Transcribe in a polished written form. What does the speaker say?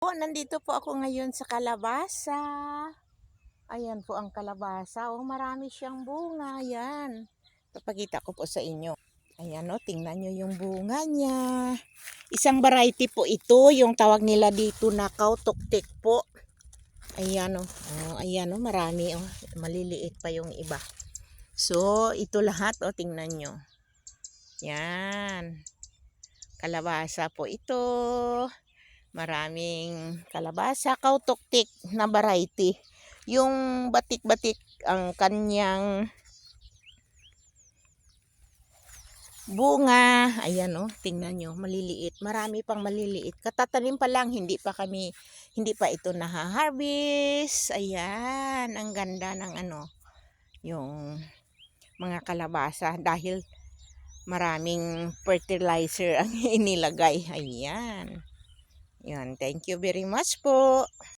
Nandito po ako ngayon sa kalabasa. Ayan po ang kalabasa. Marami siyang bunga. Ayan. Papakita ko po sa inyo. Ayan tingnan nyo yung bunga niya. Isang variety po ito. Yung tawag nila dito na kautuktik po. Ayan ayan marami maliliit pa yung iba. So, ito lahat tingnan nyo. Yan. Kalabasa po ito. Maraming kalabasa, kautuktik na variety. Yung batik-batik ang kanyang bunga. Ayan tingnan nyo, maliliit. Marami pang maliliit. Katatanim pa lang, hindi pa ito naha-harvest. Ayan, ang ganda ng yung mga kalabasa dahil maraming fertilizer ang inilagay. Ayan. Yan, thank you very much po.